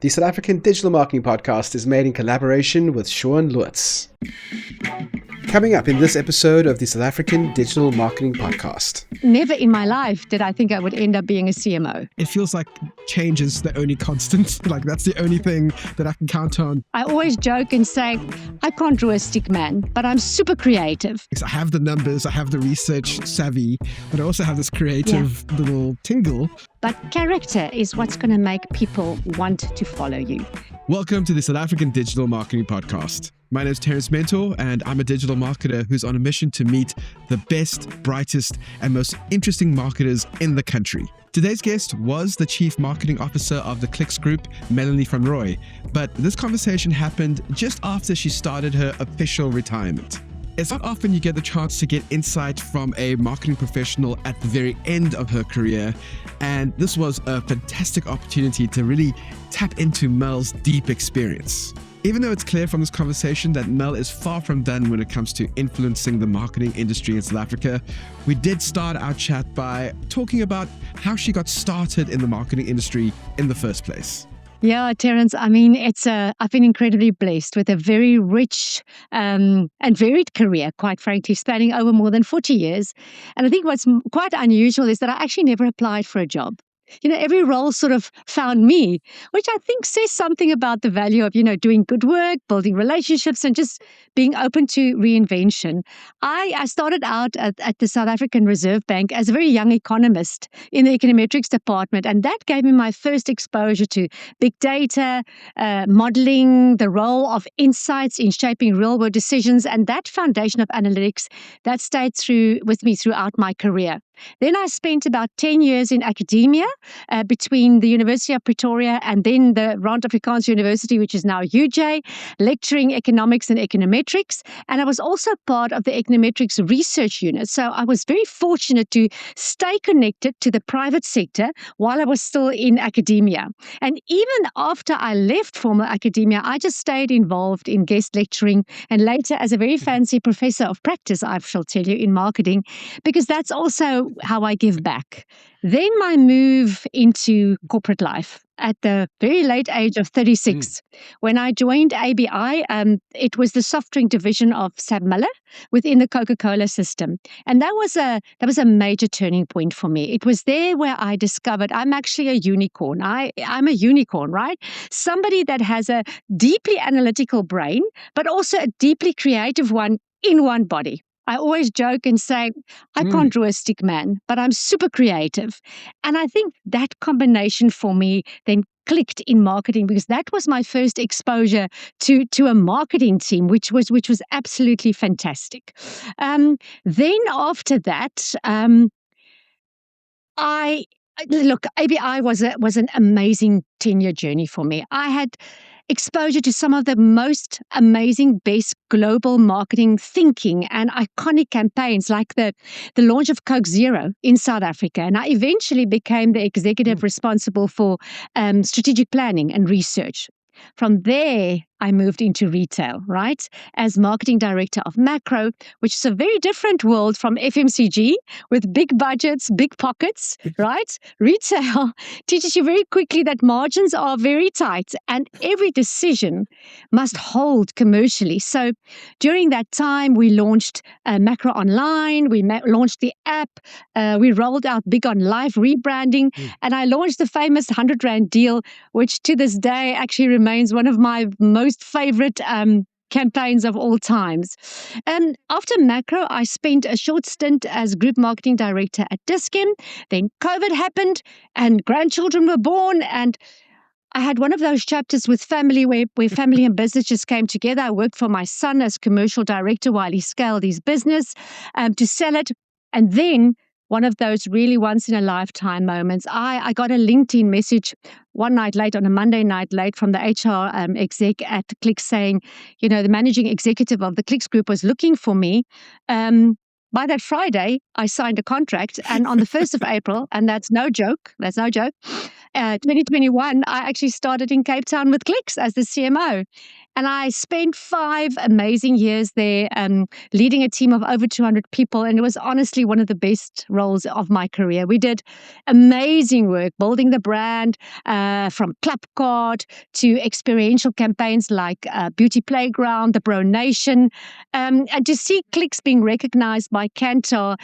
The South African Digital Marketing Podcast is made in collaboration with Sean Lutz. Coming up in this episode of the South African Digital Marketing Podcast. Never in my life did I think I would end up being a CMO. It feels like change is the only constant. Like that's the only thing that I can count on. I always joke and say, I can't draw a stick man, but I'm super creative. Because I have the numbers, I have the research savvy, but I also have this creative little tingle. But character is what's going to make people want to follow you. Welcome to the South African Digital Marketing Podcast. My name is Terence Mentor, and I'm a digital marketer who's on a mission to meet the best, brightest, and most interesting marketers in the country. Today's guest was the Chief Marketing Officer of the Clicks Group, Melanie van Roy, but this conversation happened just after she started her official retirement. It's not often you get the chance to get insight from a marketing professional at the very end of her career, and this was a fantastic opportunity to really tap into Mel's deep experience. Even though it's clear from this conversation that Mel is far from done when it comes to influencing the marketing industry in South Africa, we did start our chat by talking about how she got started in the marketing industry in the first place. Yeah, Terence, I've been incredibly blessed with a very rich and varied career, quite frankly, spanning over more than 40 years. And I think what's quite unusual is that I actually never applied for a job. Every role sort of found me, which I think says something about the value of, doing good work, building relationships, and just being open to reinvention. I started out at the South African Reserve Bank as a very young economist in the econometrics department, and that gave me my first exposure to big data, modeling, the role of insights in shaping real-world decisions, and that foundation of analytics that stayed with me throughout my career. Then I spent about 10 years in academia between the University of Pretoria and then the Rand Afrikaans University, which is now UJ, lecturing economics and econometrics. And I was also part of the econometrics research unit. So I was very fortunate to stay connected to the private sector while I was still in academia. And even after I left formal academia, I just stayed involved in guest lecturing and later as a very fancy professor of practice, I shall tell you, in marketing, because that's also how I give back. Then my move into corporate life at the very late age of 36. When I joined ABI, it was the soft drink division of SAP Miller within the Coca-Cola system. And that was a major turning point for me. It was there where I discovered I'm actually a unicorn. I'm a unicorn, right? Somebody that has a deeply analytical brain, but also a deeply creative one in one body. I always joke and say, I can't draw a stick man, but I'm super creative. And I think that combination for me then clicked in marketing because that was my first exposure to a marketing team, which was absolutely fantastic. Then after that, ABI was an amazing 10-year journey for me. I had exposure to some of the most amazing, best global marketing thinking and iconic campaigns like the launch of Coke Zero in South Africa. And I eventually became the executive responsible for strategic planning and research. From there, I moved into retail, right? As marketing director of Macro, which is a very different world from FMCG with big budgets, big pockets, right? Retail teaches you very quickly that margins are very tight and every decision must hold commercially. So during that time, we launched Macro Online, we launched the app, we rolled out Big on Life rebranding, and I launched the famous 100 Rand deal, which to this day actually remains one of my most favorite campaigns of all times. After Macro, I spent a short stint as group marketing director at Dis-Chem. Then COVID happened and grandchildren were born, and I had one of those chapters with family where family and business just came together. I worked for my son as commercial director while he scaled his business to sell it. And then one of those really once-in-a-lifetime moments. I got a LinkedIn message one night late, on a Monday night late, from the HR exec at Clicks saying, the managing executive of the Clicks Group was looking for me. By that Friday, I signed a contract, and on the 1st of April, and that's no joke, 2021, I actually started in Cape Town with Clicks as the CMO. And I spent 5 amazing years there, leading a team of over 200 people. And it was honestly one of the best roles of my career. We did amazing work building the brand, from Club Card to experiential campaigns like Beauty Playground, the Bro Nation, and to see Clicks being recognized by Kantar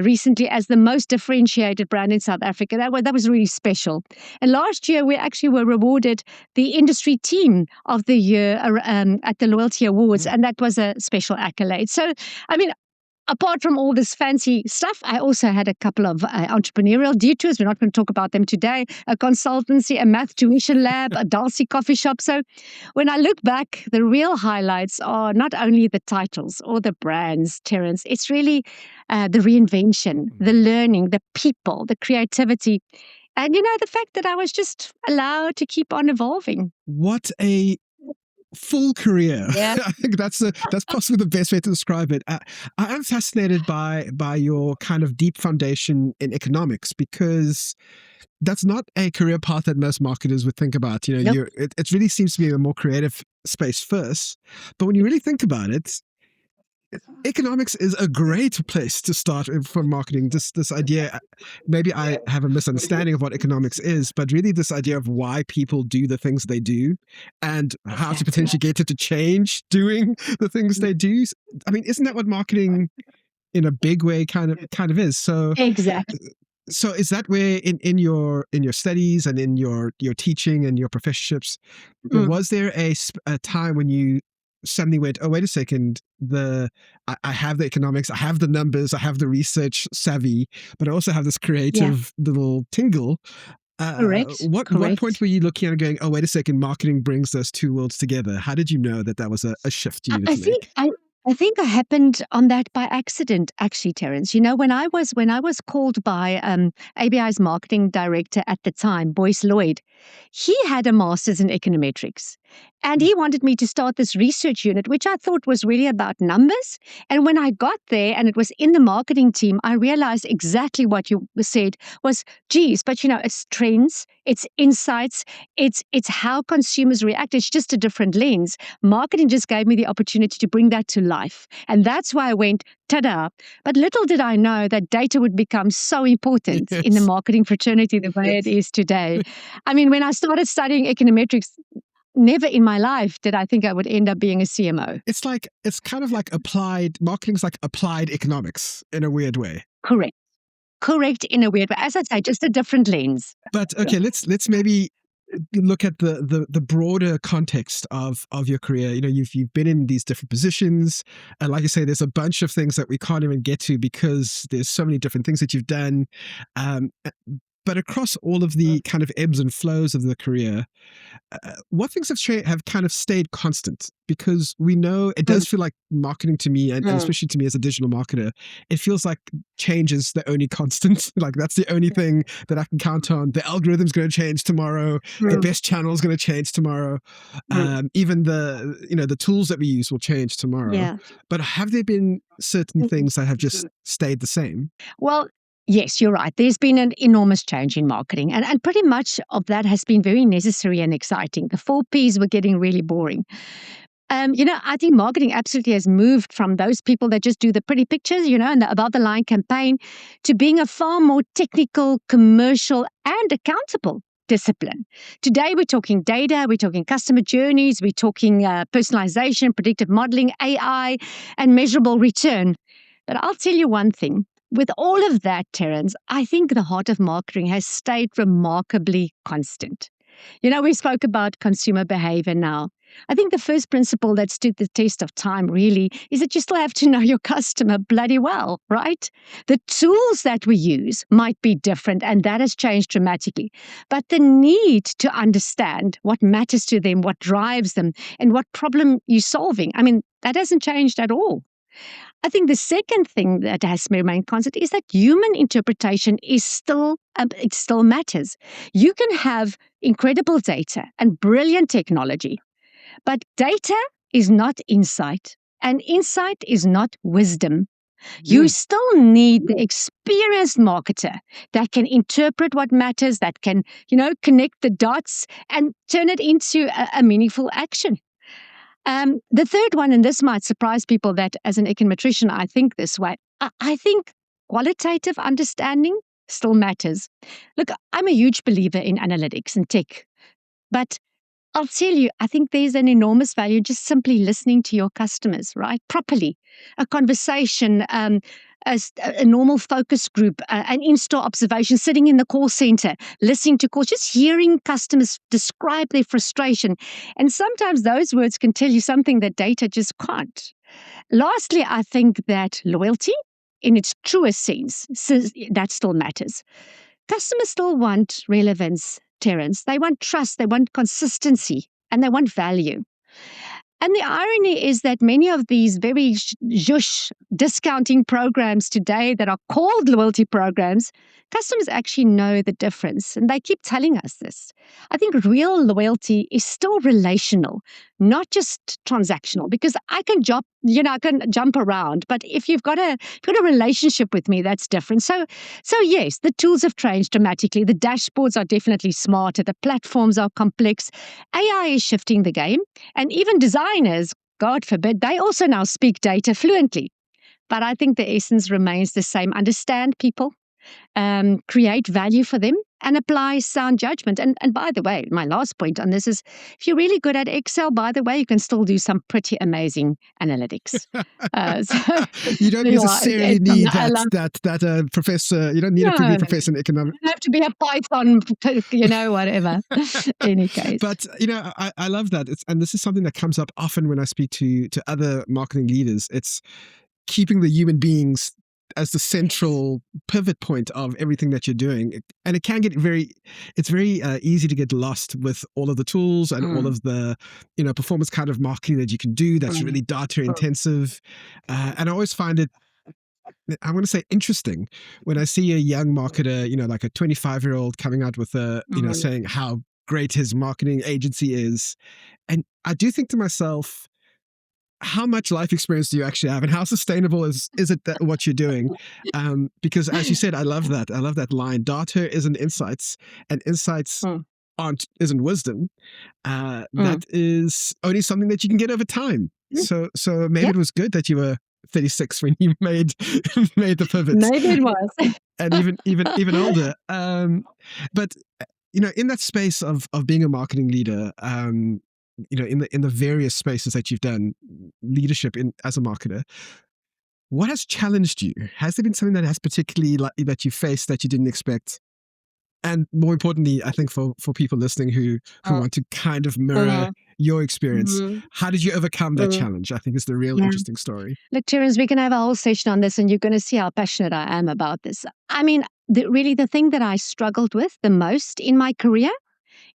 recently as the most differentiated brand in South Africa. That was really special. And last year, we actually were rewarded the industry team of the year at the Loyalty Awards, and that was a special accolade. So, I mean, apart from all this fancy stuff, I also had a couple of entrepreneurial detours. We're not going to talk about them today. A consultancy, a math tuition lab, a Dulcie coffee shop. So when I look back, the real highlights are not only the titles or the brands, Terence, it's really the reinvention, the learning, the people, the creativity. And, the fact that I was just allowed to keep on evolving. What a full career. Yeah. I think that's possibly the best way to describe it. I am fascinated by your kind of deep foundation in economics, because that's not a career path that most marketers would think about. Nope. It really seems to be a more creative space first. But when you really think about it, economics is a great place to start for marketing. This idea, maybe I have a misunderstanding of what economics is, but really this idea of why people do the things they do and how to potentially get it to change doing the things they do. I mean, isn't that what marketing in a big way kind of is? So Exactly. so is that where in your studies and in your teaching and your professorships, was there a time when you suddenly went, oh, wait a second, I have the economics, I have the numbers, I have the research savvy, but I also have this creative little tingle. Correct. What point were you looking at and going, oh, wait a second, marketing brings those two worlds together? How did you know that was a shift you needed I to think make? I think I happened on that by accident, actually, Terence. When I was called by ABI's marketing director at the time, Boyce Lloyd, he had a master's in econometrics, and he wanted me to start this research unit, which I thought was really about numbers. And when I got there, and it was in the marketing team, I realized exactly what you said was, geez, but it's trends, it's insights, it's how consumers react. It's just a different lens. Marketing just gave me the opportunity to bring that to life. And that's why I went, ta-da. But little did I know that data would become so important in the Yes. marketing fraternity the way it is today. I mean, when I started studying econometrics, never in my life did I think I would end up being a CMO. It's kind of like applied marketing's like applied economics in a weird way. Correct. Correct in a weird way. As I say, just a different lens. But okay, let's maybe look at the broader context of your career. You've been in these different positions, and like you say, there's a bunch of things that we can't even get to because there's so many different things that you've done. But across all of the kind of ebbs and flows of the career, what things have kind of stayed constant? Because we know it does feel like marketing to me, and especially to me as a digital marketer, it feels like change is the only constant. Like that's the only thing that I can count on. The algorithm's going to change tomorrow. The best channel is going to change tomorrow. Even the tools that we use will change tomorrow. Yeah. But have there been certain things that have just stayed the same? Well, yes, you're right. There's been an enormous change in marketing, and pretty much of that has been very necessary and exciting. The 4 Ps were getting really boring. I think marketing absolutely has moved from those people that just do the pretty pictures, and the above the line campaign, to being a far more technical, commercial, and accountable discipline. Today, we're talking data, we're talking customer journeys, we're talking personalization, predictive modeling, AI, and measurable return. But I'll tell you one thing. With all of that, Terence, I think the heart of marketing has stayed remarkably constant. We spoke about consumer behavior now. I think the first principle that stood the test of time really is that you still have to know your customer bloody well, right? The tools that we use might be different, and that has changed dramatically. But the need to understand what matters to them, what drives them, and what problem you're solving, I mean, that hasn't changed at all. I think the second thing that has remained constant is that human interpretation is still, it still matters. You can have incredible data and brilliant technology, but data is not insight, and insight is not wisdom. You still need the experienced marketer that can interpret what matters, that can, connect the dots and turn it into a meaningful action. The third one, and this might surprise people that as an econometrician, I think this way. I think qualitative understanding still matters. Look, I'm a huge believer in analytics and tech, but I'll tell you, I think there's an enormous value just simply listening to your customers, right? Properly. A conversation, a normal focus group, an in-store observation, sitting in the call center, listening to calls, just hearing customers describe their frustration. And sometimes those words can tell you something that data just can't. Lastly, I think that loyalty in its truest sense, that still matters. Customers still want relevance, Terence. They want trust, they want consistency, and they want value. And the irony is that many of these very zhush discounting programs today that are called loyalty programs, customers actually know the difference. And they keep telling us this. I think real loyalty is still relational, not just transactional, because I can jump around. But if you've got a relationship with me, that's different. So yes, the tools have changed dramatically. The dashboards are definitely smarter. The platforms are complex. AI is shifting the game. And even designers, God forbid, they also now speak data fluently. But I think the essence remains the same. Understand people, create value for them, and apply sound judgment. And by the way, my last point on this is if you're really good at Excel, by the way, you can still do some pretty amazing analytics. You don't necessarily need that professor. You don't need a to be a professor in economics. You don't have to be a Python, whatever. Any case. But, I love that. And this is something that comes up often when I speak to other marketing leaders. It's keeping the human beings as the central pivot point of everything that you're doing. And it can get very easy to get lost with all of the tools and all of the, performance kind of marketing that you can do that's really data intensive. And I always find it, I want to say, interesting when I see a young marketer, like a 25-year-old coming out with saying how great his marketing agency is. And I do think to myself, how much life experience do you actually have, and how sustainable is it that what you're doing? Because as you said, I love that line. Data isn't insights, and insights isn't wisdom. That is only something that you can get over time. So maybe it was good that you were 36 when you made the pivot. Maybe it was, and even older. But in that space of being a marketing leader, in the various spaces that you've done leadership in as a marketer, what has challenged you? Has there been something that has particularly that you faced that you didn't expect? And more importantly, I think for people listening who want to kind of mirror your experience, how did you overcome that challenge? I think is the real interesting story. Look, Terence, we can have a whole session on this, and you're going to see how passionate I am about this. I mean, the thing that I struggled with the most in my career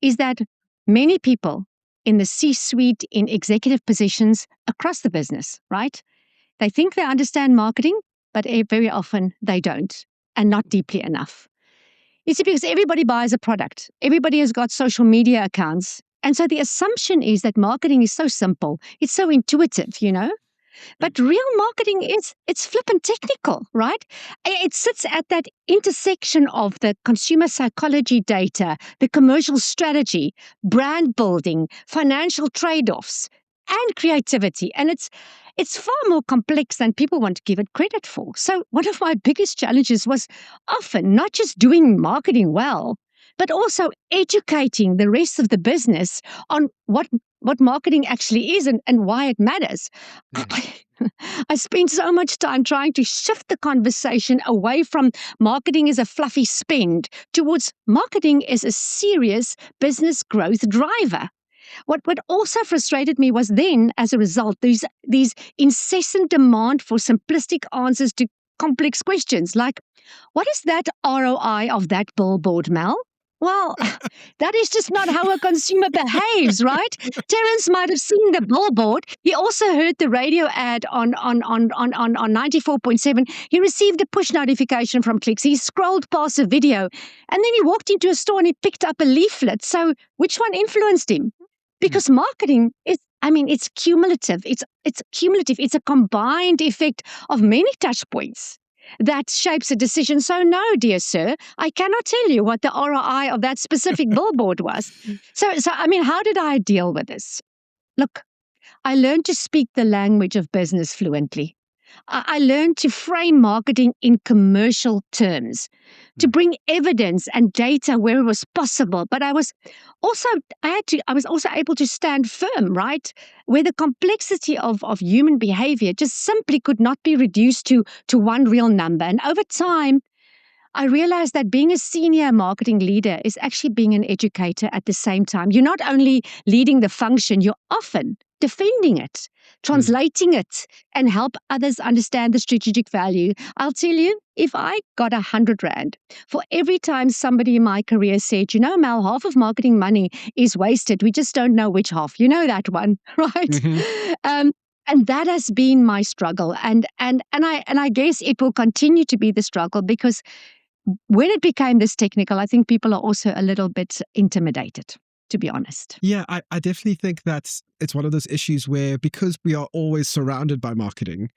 is that many people in the C-suite, in executive positions across the business, right? They think they understand marketing, but very often they don't, and not deeply enough. It's because everybody buys a product. Everybody has got social media accounts. And so the assumption is that marketing is so simple. It's so intuitive, But real marketing it's flippant technical, right? It sits at that intersection of the consumer psychology data, the commercial strategy, brand building, financial trade-offs, and creativity. And it's far more complex than people want to give it credit for. So one of my biggest challenges was often not just doing marketing well, but also educating the rest of the business on what marketing actually is and why it matters. I spent so much time trying to shift the conversation away from marketing as a fluffy spend towards marketing as a serious business growth driver. What also frustrated me was then, as a result, these incessant demand for simplistic answers to complex questions like, what is that ROI of that billboard, Mel? Well, that is just not how a consumer behaves, right? Terence might have seen the billboard. He also heard the radio ad on 94.7. He received a push notification from Clicks. He scrolled past a video, and then he walked into a store and he picked up a leaflet. So which one influenced him? Because marketing it's cumulative. It's cumulative. It's a combined effect of many touch points that shapes a decision. So no, dear sir, I cannot tell you what the ROI of that specific billboard was. So how did I deal with this? Look, I learned to speak the language of business fluently. I learned to frame marketing in commercial terms, to bring evidence and data where it was possible. But also I was also able to stand firm, right? Where the complexity of human behavior just simply could not be reduced to one real number. And over time, I realized that being a senior marketing leader is actually being an educator at the same time. You're not only leading the function, you're often defending it, translating it, and help others understand the strategic value. I'll tell you, if I got 100 Rand for every time somebody in my career said, Mel, half of marketing money is wasted. We just don't know which half. You know that one, right? And that has been my struggle. And I guess it will continue to be the struggle because when it became this technical, I think people are also a little bit intimidated, to be honest. Yeah, I definitely think that it's one of those issues where, because we are always surrounded by marketing,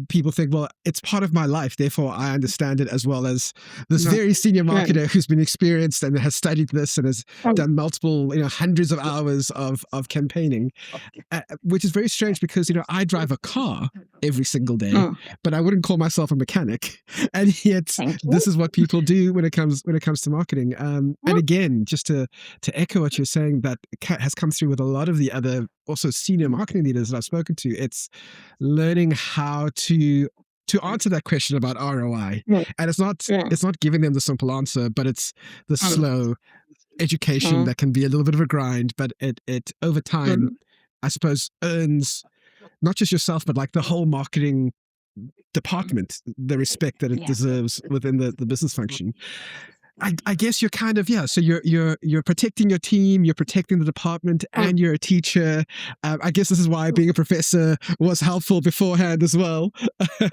people think, well, it's part of my life, therefore I understand it, as well as this very senior marketer who's been experienced and has studied this and has done multiple, hundreds of hours of campaigning, which is very strange because, I drive a car every single day, but I wouldn't call myself a mechanic. And yet this is what people do when it comes to marketing. And again, just to echo what you're saying, that has come through with a lot of the other also senior marketing leaders that I've spoken to. It's learning how to answer that question about ROI. And it's not giving them the simple answer, but it's the slow education that can be a little bit of a grind, but it over time, I suppose, earns not just yourself, but like the whole marketing department, the respect that it deserves within the business function. I guess you're kind of, so you're protecting your team, you're protecting the department, and you're a teacher. I guess this is why being a professor was helpful beforehand as well.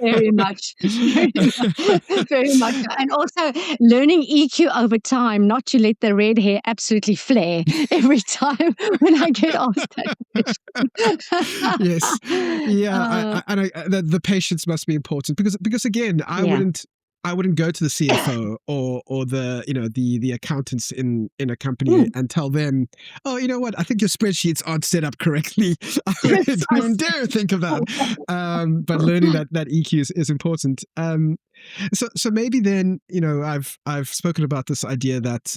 Very much. Very much. And also learning EQ over time, not to let the red hair absolutely flare every time when I get asked that question. Yes. Yeah. The patience must be important because again, I wouldn't go to the CFO or the the accountants in a company and tell them, oh, you know what, I think your spreadsheets aren't set up correctly. I wouldn't even dare think of that. But learning that EQ is important. So maybe then, I've spoken about this idea that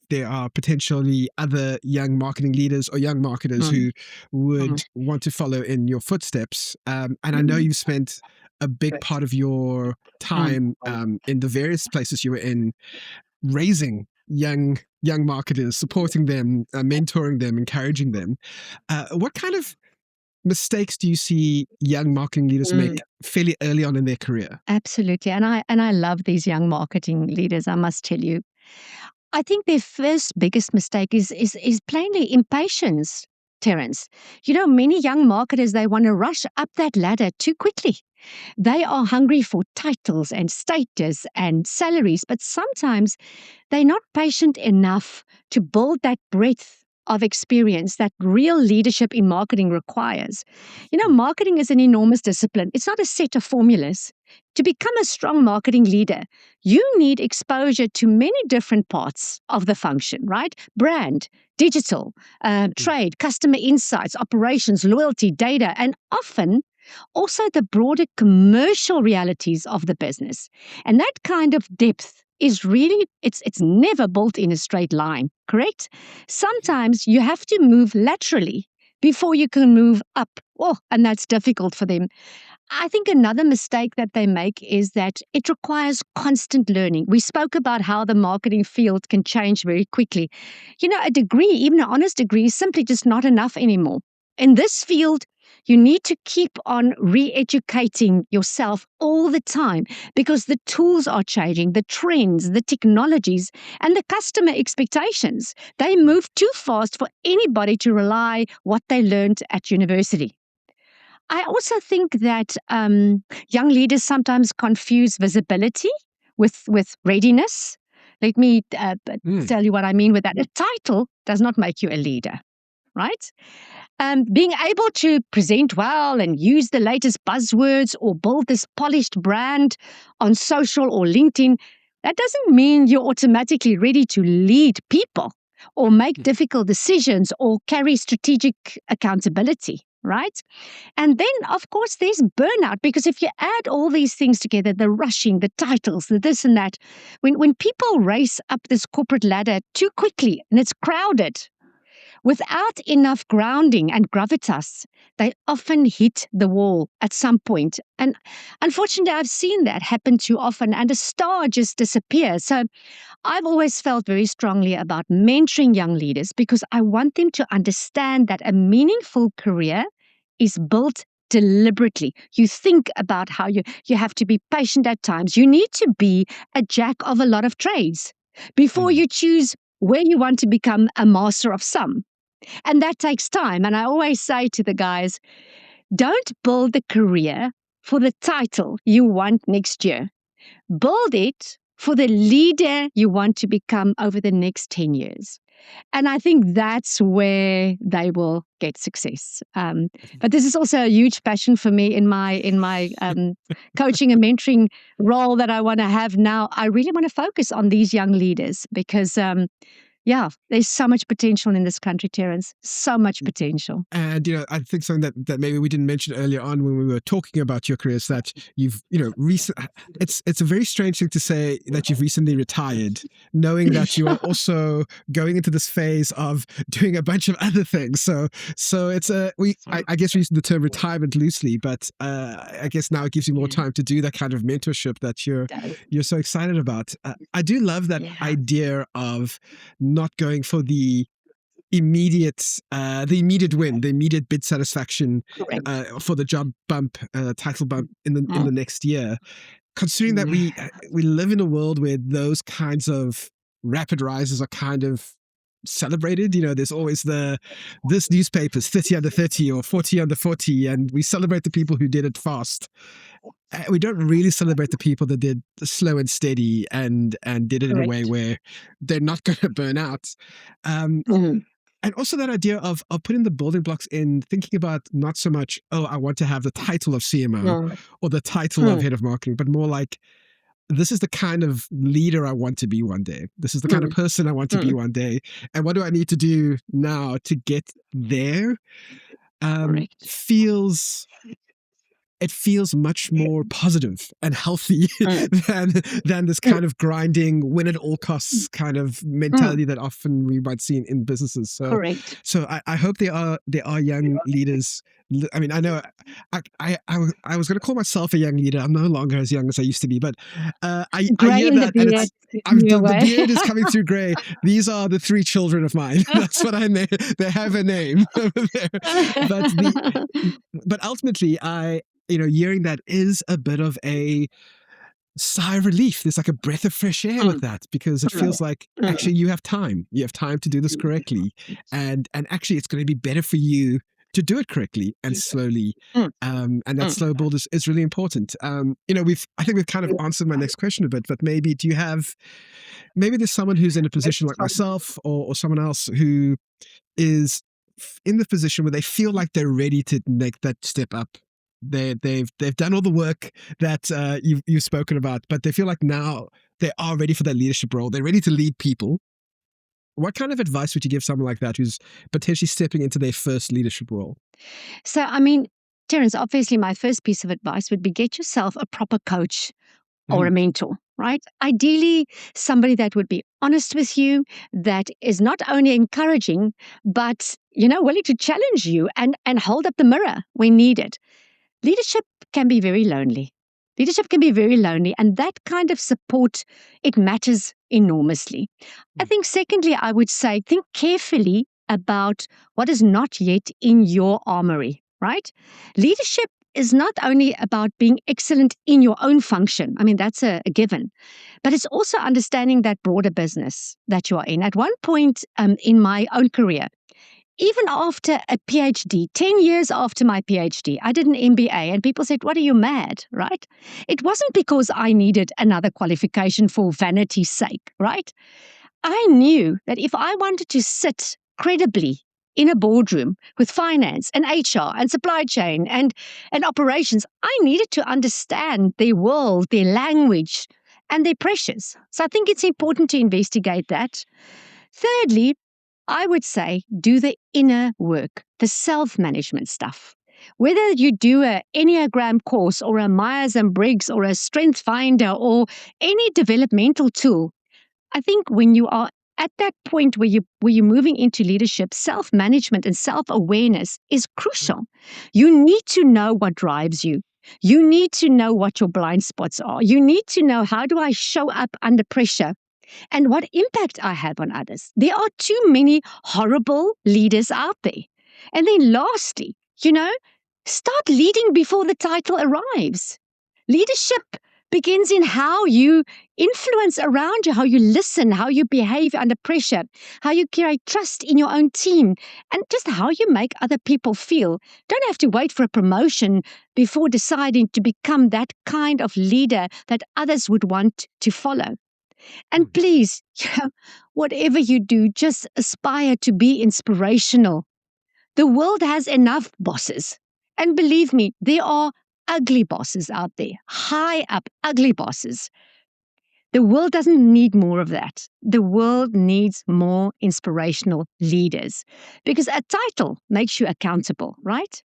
there are potentially other young marketing leaders or young marketers who would want to follow in your footsteps. And I know you've spent a big part of your time in the various places you were in, raising young marketers, supporting them, mentoring them, encouraging them. What kind of mistakes do you see young marketing leaders make fairly early on in their career? Absolutely. And I love these young marketing leaders, I must tell you. I think their first biggest mistake is plainly impatience, Terence. Many young marketers, they want to rush up that ladder too quickly. They are hungry for titles and status and salaries, but sometimes they're not patient enough to build that breadth of experience that real leadership in marketing requires. Marketing is an enormous discipline. It's not a set of formulas. To become a strong marketing leader, you need exposure to many different parts of the function, right? Brand, digital, trade, customer insights, operations, loyalty, data, and often also the broader commercial realities of the business. And that kind of depth is really, it's never built in a straight line, correct? Sometimes you have to move laterally before you can move up. And that's difficult for them. I think another mistake that they make is that it requires constant learning. We spoke about how the marketing field can change very quickly. A degree, even an honest degree, is simply just not enough anymore. In this field, you need to keep on re-educating yourself all the time because the tools are changing, the trends, the technologies, and the customer expectations. They move too fast for anybody to rely what they learned at university. I also think that young leaders sometimes confuse visibility with readiness. Let me tell you what I mean with that. A title does not make you a leader, right? Being able to present well and use the latest buzzwords or build this polished brand on social or LinkedIn, that doesn't mean you're automatically ready to lead people. or make difficult decisions or carry strategic accountability, right? And then, of course, there's burnout, because if you add all these things together, the rushing, the titles, the this and that, when people race up this corporate ladder too quickly and it's crowded, without enough grounding and gravitas, they often hit the wall at some point. And unfortunately, I've seen that happen too often, and a star just disappears. So I've always felt very strongly about mentoring young leaders, because I want them to understand that a meaningful career is built deliberately. You think about how you have to be patient at times. You need to be a jack of a lot of trades before you choose where you want to become a master of some. And that takes time. And I always say to the guys, don't build a career for the title you want next year. Build it for the leader you want to become over the next 10 years. And I think that's where they will get success. But this is also a huge passion for me in my coaching and mentoring role that I want to have now. I really want to focus on these young leaders, because yeah, there's so much potential in this country, Terence. So much potential. And, I think something that maybe we didn't mention earlier on when we were talking about your career is that you've, it's a very strange thing to say that you've recently retired, knowing that you are also going into this phase of doing a bunch of other things. So it's I guess we use the term retirement loosely, but I guess now it gives you more time to do that kind of mentorship that you're so excited about. I do love that idea of not going for the immediate win, the immediate bid satisfaction for the job bump, title bump in the next year. Considering that we live in a world where those kinds of rapid rises are kind of celebrated. There's always this newspaper's 30 under 30 or 40 under 40, and we celebrate the people who did it fast. We don't really celebrate the people that did slow and steady and did it in a way where they're not going to burn out. And also that idea of putting the building blocks in, thinking about not so much, I want to have the title of CMO or the title of head of marketing, but more like, this is the kind of leader I want to be one day. This is the kind of person I want to be one day. And what do I need to do now to get there? It feels much more positive and healthy than this kind of grinding, win at all costs kind of mentality that often we might see in businesses. So I hope there are young leaders. I mean, I know I was going to call myself a young leader. I'm no longer as young as I used to be, but I hear that, and the beard is coming through gray. These are the 3 children of mine. That's what I name. They have a name over there. But ultimately, hearing that is a bit of a sigh of relief. There's like a breath of fresh air with that, because it feels like actually you have time. You have time to do this correctly, and actually it's going to be better for you to do it correctly and slowly. And that slow build is really important. I think we've kind of answered my next question a bit, but maybe there's someone who's in a position like myself or someone else who is in the position where they feel like they're ready to make that step up. They've done all the work that you've spoken about, but they feel like now they are ready for that leadership role. They're ready to lead people. What kind of advice would you give someone like that who's potentially stepping into their first leadership role? So, I mean, Terence, obviously my first piece of advice would be get yourself a proper coach or a mentor, right? Ideally, somebody that would be honest with you, that is not only encouraging, but, willing to challenge you and hold up the mirror when needed. Leadership can be very lonely. And that kind of support, it matters enormously. I think secondly, I would say, think carefully about what is not yet in your armory, right? Leadership is not only about being excellent in your own function. I mean, that's a given. But it's also understanding that broader business that you are in. At one point in my own career, even after a PhD, 10 years after my PhD, I did an MBA, and people said, "What are you, mad?" Right? It wasn't because I needed another qualification for vanity's sake, right? I knew that if I wanted to sit credibly in a boardroom with finance and HR and supply chain and operations, I needed to understand their world, their language, and their pressures. So I think it's important to investigate that. Thirdly, I would say do the inner work, the self-management stuff. Whether you do a Enneagram course or a Myers-Briggs or a Strength Finder or any developmental tool, I think when you are at that point where you're moving into leadership, self-management and self-awareness is crucial. You need to know what drives you. You need to know what your blind spots are. You need to know, how do I show up under pressure and what impact I have on others. There are too many horrible leaders out there. And then lastly, start leading before the title arrives. Leadership begins in how you influence around you, how you listen, how you behave under pressure, how you create trust in your own team, and just how you make other people feel. Don't have to wait for a promotion before deciding to become that kind of leader that others would want to follow. And please, whatever you do, just aspire to be inspirational. The world has enough bosses. And believe me, there are ugly bosses out there, high up, ugly bosses. The world doesn't need more of that. The world needs more inspirational leaders, because a title makes you accountable, right?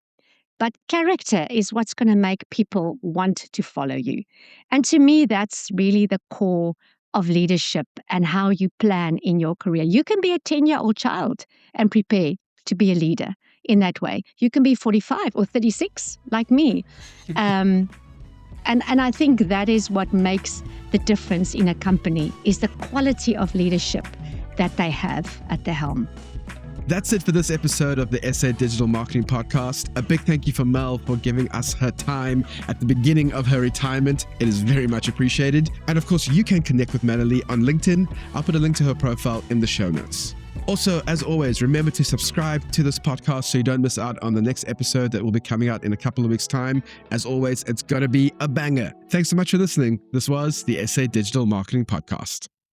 But character is what's going to make people want to follow you. And to me, that's really the core of leadership and how you plan in your career. You can be a 10-year-old child and prepare to be a leader in that way. You can be 45 or 36 like me. And I think that is what makes the difference in a company, is the quality of leadership that they have at the helm. That's it for this episode of the SA Digital Marketing Podcast. A big thank you for Mel for giving us her time at the beginning of her retirement. It is very much appreciated. And of course, you can connect with Melanie on LinkedIn. I'll put a link to her profile in the show notes. Also, as always, remember to subscribe to this podcast so you don't miss out on the next episode that will be coming out in a couple of weeks' time. As always, it's going to be a banger. Thanks so much for listening. This was the SA Digital Marketing Podcast.